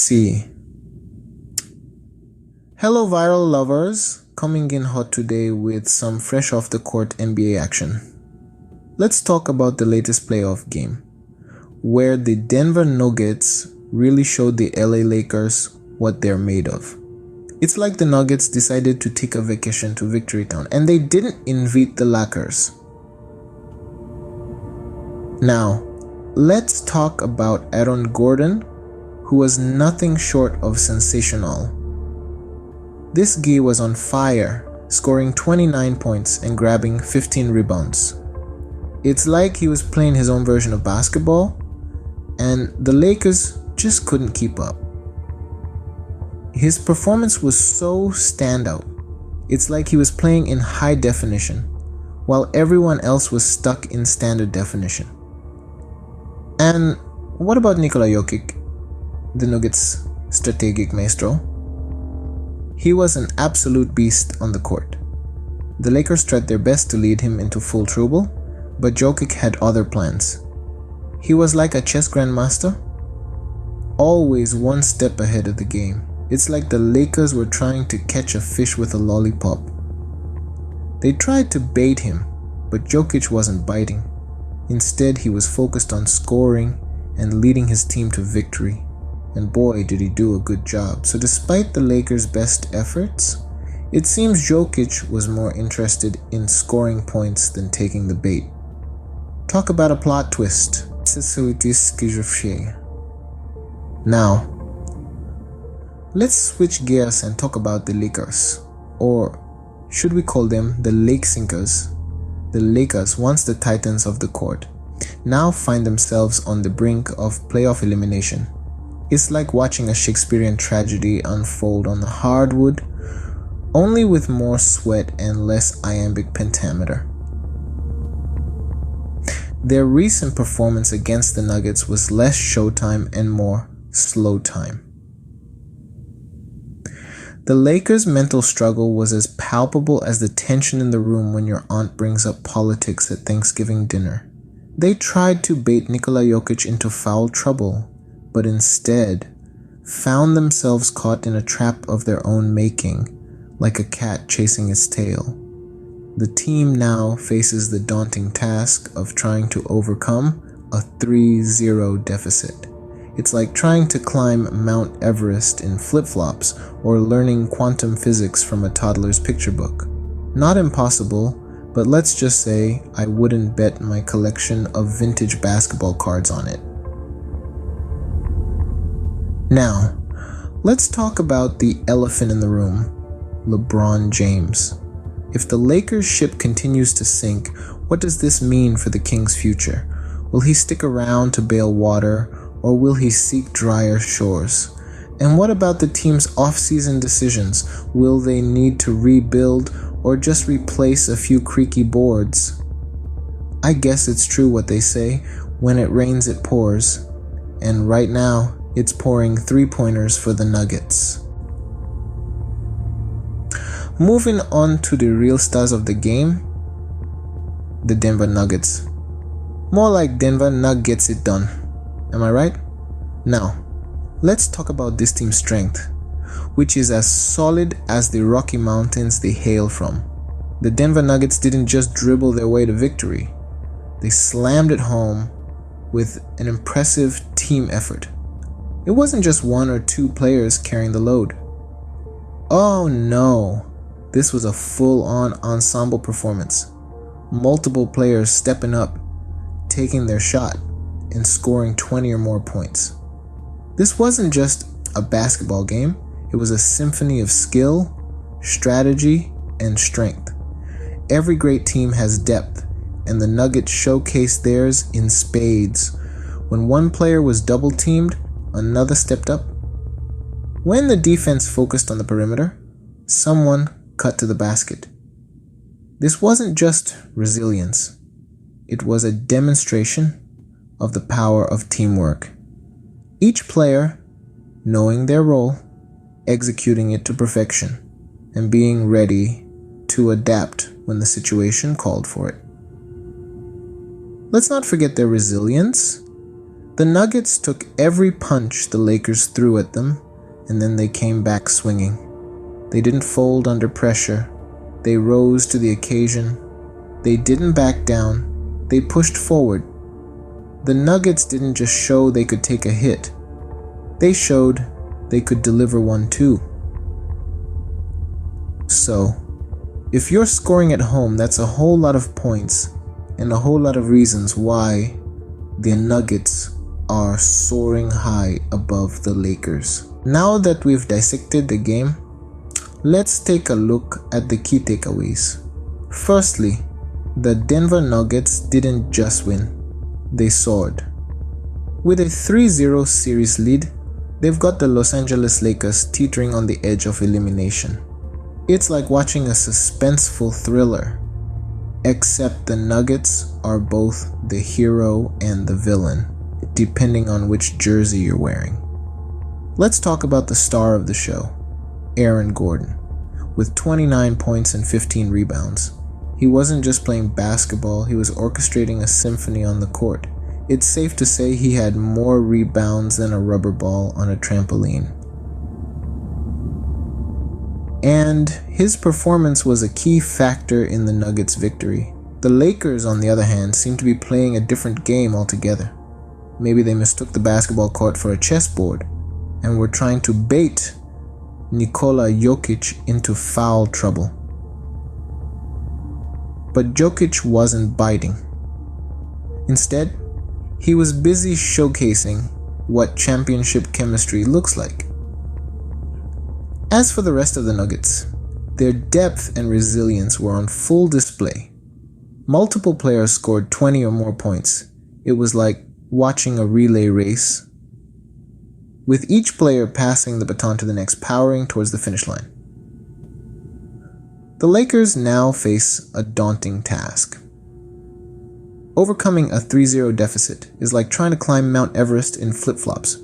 see. Hello viral lovers, coming in hot today with some fresh off the court NBA action. Let's talk about the latest playoff game, where the Denver Nuggets really showed the LA Lakers what they're made of. It's like the Nuggets decided to take a vacation to Victory Town and they didn't invite the Lakers. Now, let's talk about Aaron Gordon, who was nothing short of sensational. This guy was on fire, scoring 29 points and grabbing 15 rebounds. It's like he was playing his own version of basketball, and the Lakers just couldn't keep up. His performance was so standout. It's like he was playing in high definition, while everyone else was stuck in standard definition. And what about Nikola Jokic, the Nuggets' strategic maestro? He was an absolute beast on the court. The Lakers tried their best to lead him into full trouble, but Jokic had other plans. He was like a chess grandmaster, always one step ahead of the game. It's like the Lakers were trying to catch a fish with a lollipop. They tried to bait him, but Jokic wasn't biting. Instead, he was focused on scoring and leading his team to victory. And boy, did he do a good job. So despite the Lakers' best efforts, it seems Jokic was more interested in scoring points than taking the bait. Talk about a plot twist. Now, let's switch gears and talk about the Lakers, or should we call them the Lake Sinkers? The Lakers, once the titans of the court, now find themselves on the brink of playoff elimination. It's like watching a Shakespearean tragedy unfold on the hardwood, only with more sweat and less iambic pentameter. Their recent performance against the Nuggets was less showtime and more slow time. The Lakers' mental struggle was as palpable as the tension in the room when your aunt brings up politics at Thanksgiving dinner. They tried to bait Nikola Jokic into foul trouble, but instead found themselves caught in a trap of their own making, like a cat chasing its tail. The team now faces the daunting task of trying to overcome a 3-0 deficit. It's like trying to climb Mount Everest in flip-flops or learning quantum physics from a toddler's picture book. Not impossible, but let's just say I wouldn't bet my collection of vintage basketball cards on it. Now, let's talk about the elephant in the room, LeBron James. If the Lakers ship continues to sink, what does this mean for the Kings' future? Will he stick around to bail water, or will he seek drier shores? And what about the team's off-season decisions? Will they need to rebuild or just replace a few creaky boards? I guess it's true what they say, when it rains it pours. And right now, it's pouring three-pointers for the Nuggets. Moving on to the real stars of the game, the Denver Nuggets. More like Denver Nug gets it done. Am I right? Now, let's talk about this team's strength, which is as solid as the Rocky Mountains they hail from. The Denver Nuggets didn't just dribble their way to victory. They slammed it home with an impressive team effort. It wasn't just one or two players carrying the load. Oh no, this was a full-on ensemble performance. Multiple players stepping up, taking their shot, and scoring 20 or more points. This wasn't just a basketball game, it was a symphony of skill, strategy, and strength. Every great team has depth, and the Nuggets showcased theirs in spades. When one player was double-teamed, another stepped up. When the defense focused on the perimeter, someone cut to the basket. This wasn't just resilience. It was a demonstration of the power of teamwork. Each player knowing their role, executing it to perfection, and being ready to adapt when the situation called for it. Let's not forget their resilience. The Nuggets took every punch the Lakers threw at them, and then they came back swinging. They didn't fold under pressure. They rose to the occasion. They didn't back down. They pushed forward. The Nuggets didn't just show they could take a hit. They showed they could deliver one too. So, if you're scoring at home, that's a whole lot of points and a whole lot of reasons why the Nuggets are soaring high above the Lakers. Now that we've dissected the game, let's take a look at the key takeaways. Firstly, the Denver Nuggets didn't just win, they soared. With a 3-0 series lead, they've got the Los Angeles Lakers teetering on the edge of elimination. It's like watching a suspenseful thriller, except the Nuggets are both the hero and the villain, depending on which jersey you're wearing. Let's talk about the star of the show, Aaron Gordon, with 29 points and 15 rebounds. He wasn't just playing basketball, he was orchestrating a symphony on the court. It's safe to say he had more rebounds than a rubber ball on a trampoline. And his performance was a key factor in the Nuggets' victory. The Lakers, on the other hand, seemed to be playing a different game altogether. Maybe they mistook the basketball court for a chessboard and were trying to bait Nikola Jokic into foul trouble. But Jokic wasn't biting. Instead, he was busy showcasing what championship chemistry looks like. As for the rest of the Nuggets, their depth and resilience were on full display. Multiple players scored 20 or more points. It was like watching a relay race, with each player passing the baton to the next, powering towards the finish line. The Lakers now face a daunting task. Overcoming a 3-0 deficit is like trying to climb Mount Everest in flip-flops.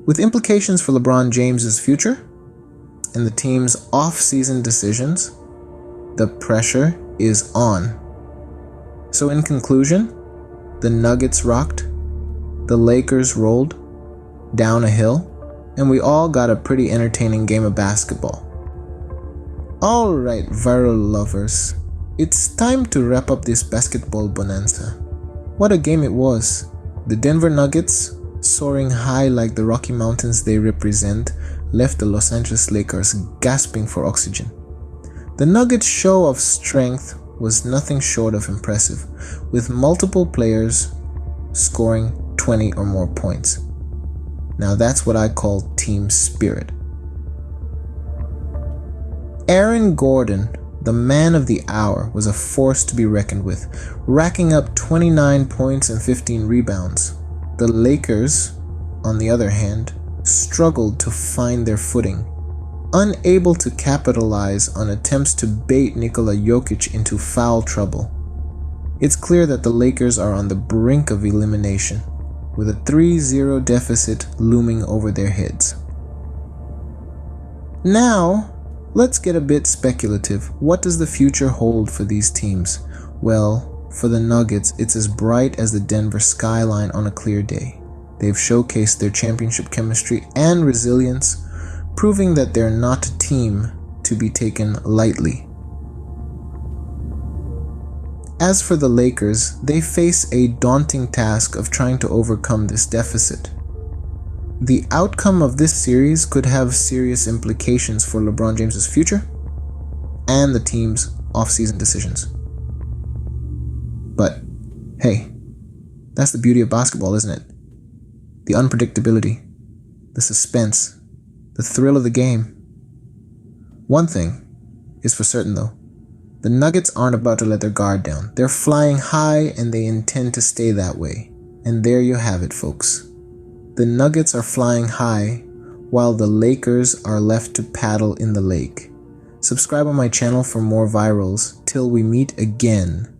With implications for LeBron James's future and the team's off-season decisions, the pressure is on. So in conclusion, the Nuggets rocked, the Lakers rolled down a hill, and we all got a pretty entertaining game of basketball. Alright, viral lovers, it's time to wrap up this basketball bonanza. What a game it was. The Denver Nuggets, soaring high like the Rocky Mountains they represent, left the Los Angeles Lakers gasping for oxygen. The Nuggets' show of strength was nothing short of impressive, with multiple players scoring 20 or more points. Now that's what I call team spirit. Aaron Gordon, the man of the hour, was a force to be reckoned with, racking up 29 points and 15 rebounds. The Lakers, on the other hand, struggled to find their footing, unable to capitalize on attempts to bait Nikola Jokic into foul trouble. It's clear that the Lakers are on the brink of elimination, with a 3-0 deficit looming over their heads. Now, let's get a bit speculative. What does the future hold for these teams? Well, for the Nuggets, it's as bright as the Denver skyline on a clear day. They've showcased their championship chemistry and resilience, proving that they're not a team to be taken lightly. As for the Lakers, they face a daunting task of trying to overcome this deficit. The outcome of this series could have serious implications for LeBron James's future and the team's off-season decisions. But hey, that's the beauty of basketball, isn't it? The unpredictability, the suspense, the thrill of the game. One thing is for certain though, the Nuggets aren't about to let their guard down. They're flying high and they intend to stay that way. And there you have it, folks. The Nuggets are flying high while the Lakers are left to paddle in the lake. Subscribe on my channel for more virals. Till we meet again.